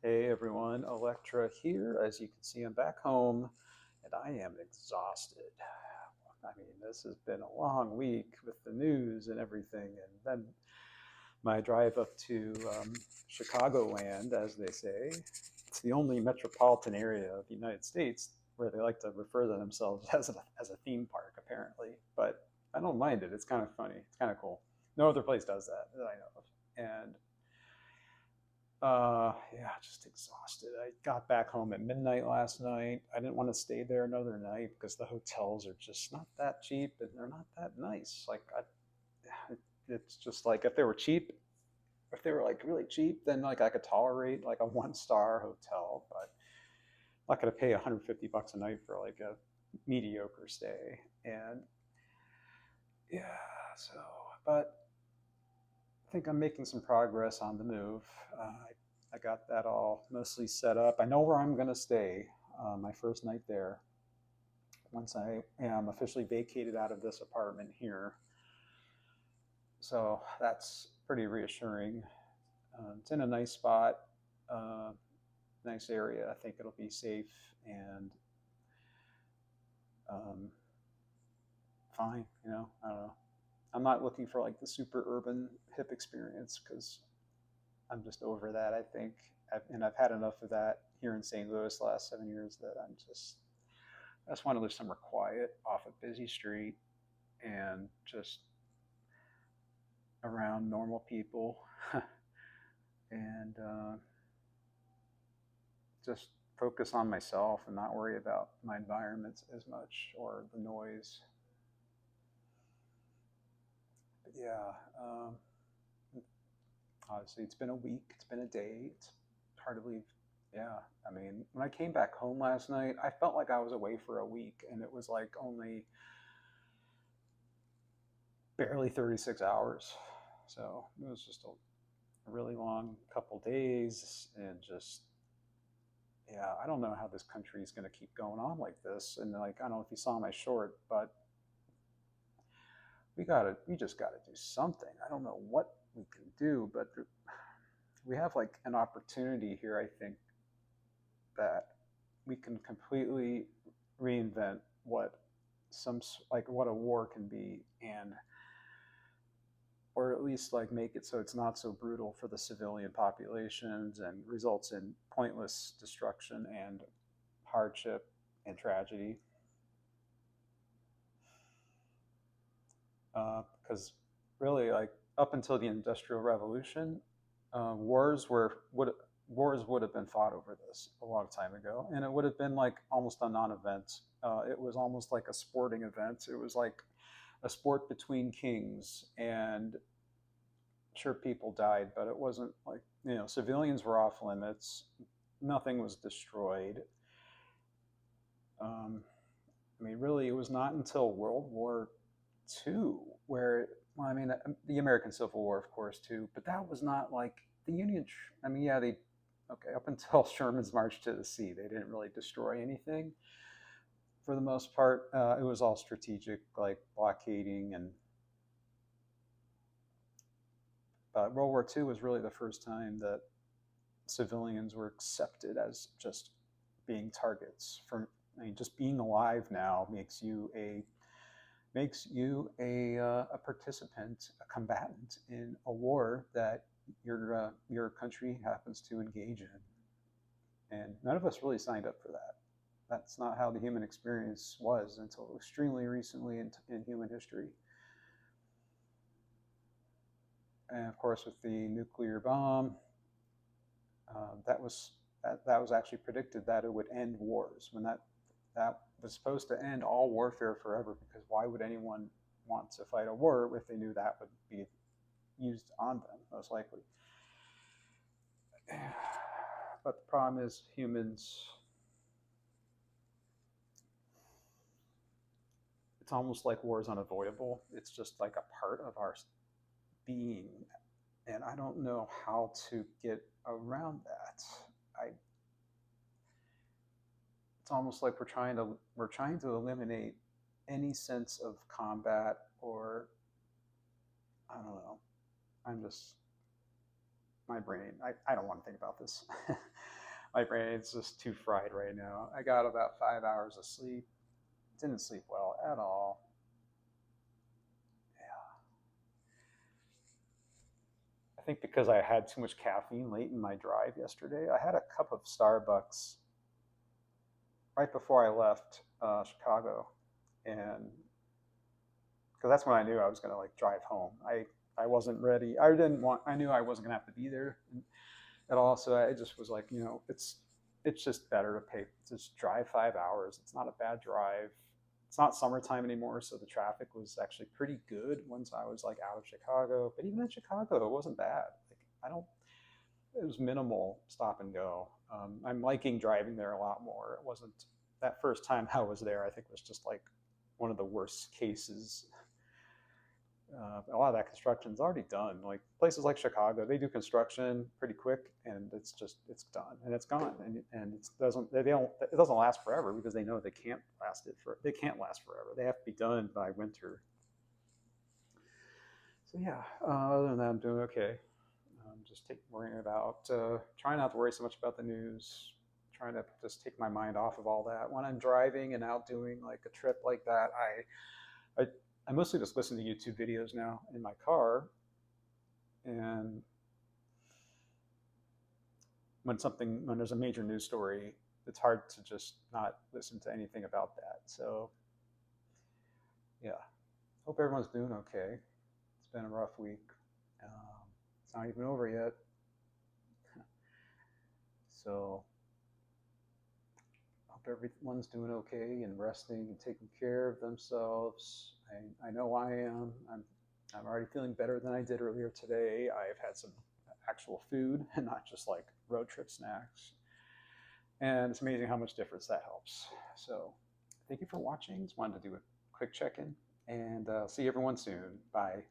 Hey everyone, Electra here. As you can see, I'm back home and I am exhausted. I mean, this has been a long week with the news and everything, and then my drive up to Chicagoland, as they say. It's the only metropolitan area of the United States where they like to refer to themselves as a theme park, apparently. But I don't mind it. It's kind of funny. It's kind of cool. No other place does that I know of. And yeah, just exhausted. I got back home at midnight last night. I didn't want to stay there another night because the hotels are just not that cheap and they're not that nice. It's just like if they were cheap, if they were like really cheap, then like I could tolerate like a one-star hotel, but I'm not gonna pay 150 bucks a night for like a mediocre stay. And yeah, so but I think I'm making some progress on the move. I got that all mostly set up. I know where I'm going to stay my first night there once I am officially vacated out of this apartment here. So that's pretty reassuring. It's in a nice spot, uh, nice area. I think it'll be safe and um, fine. I don't know. I'm not looking for like the super urban hip experience because I'm just over that. And I've had enough of that here in St. Louis the last 7 years that I just want to live somewhere quiet off a busy street and just around normal people and just focus on myself and not worry about my environments as much or the noise. But yeah, obviously it's been a week, it's been a day, it's hard to believe. Yeah, I mean, when I came back home last night, I felt like I was away for a week, and it was like only barely 36 hours. So it was just a really long couple days, and just yeah, I don't know how this country is going to keep going on like this. And like, I don't know if you saw my short, but we just gotta do something. I don't know what we can do, but we have like an opportunity here. I think that we can completely reinvent what a war can be, and or at least like make it so it's not so brutal for the civilian populations and results in pointless destruction and hardship and tragedy. Because really, like up until the Industrial Revolution, wars would have been fought over this a long time ago, and it would have been like almost a non-event. It was almost like a sporting event. It was like a sport between kings, and sure, people died, but it wasn't like civilians were off limits. Nothing was destroyed. Um, I mean, really, it was not until World War II where, well, I mean, the American Civil War, of course, too, but that was not like the Union. I mean, yeah, okay, up until Sherman's March to the Sea, they didn't really destroy anything for the most part. It was all strategic, like blockading, and World War II was really the first time that civilians were accepted as just being targets. I mean, just being alive now makes you a participant, a combatant in a war that your country happens to engage in. And none of us really signed up for that. That's not how the human experience was until extremely recently in human history. And of course, with the nuclear bomb, that was actually predicted that it would end wars when that was supposed to end all warfare forever, because why would anyone want to fight a war if they knew that would be used on them, most likely? But the problem is humans, it's almost like war is unavoidable. It's just like a part of our being. And I don't know how to get around that. I It's almost like we're trying to eliminate any sense of combat, or I don't know. I'm just my brain. I don't want to think about this. My brain's just too fried right now. I got about 5 hours of sleep. Didn't sleep well at all. Yeah. I think because I had too much caffeine late in my drive yesterday, I had a cup of Starbucks right before I left Chicago, and because that's when I knew I was going to like drive home. I wasn't ready. I didn't want. I knew I wasn't going to have to be there at all. So I just was like, it's just better to pay just drive 5 hours. It's not a bad drive. It's not summertime anymore, so the traffic was actually pretty good once I was like out of Chicago. But even in Chicago, it wasn't bad. Like I don't. It was minimal stop and go. I'm liking driving there a lot more. It wasn't that first time I was there. I think was just like one of the worst cases. A lot of that construction is already done. Like places like Chicago, they do construction pretty quick, and it's done and it's gone, and it doesn't last forever because they know they can't last forever. They have to be done by winter. So yeah, other than that, I'm doing okay. Just worrying about trying not to worry so much about the news. Trying to just take my mind off of all that. When I'm driving and out doing like a trip like that, I mostly just listen to YouTube videos now in my car. And when there's a major news story, it's hard to just not listen to anything about that. So yeah, hope everyone's doing okay. It's been a rough week. It's not even over yet. So hope everyone's doing okay and resting and taking care of themselves. I know I am. I'm already feeling better than I did earlier today. I've had some actual food and not just like road trip snacks. And it's amazing how much difference that helps. So thank you for watching. Just wanted to do a quick check-in, and see everyone soon. Bye.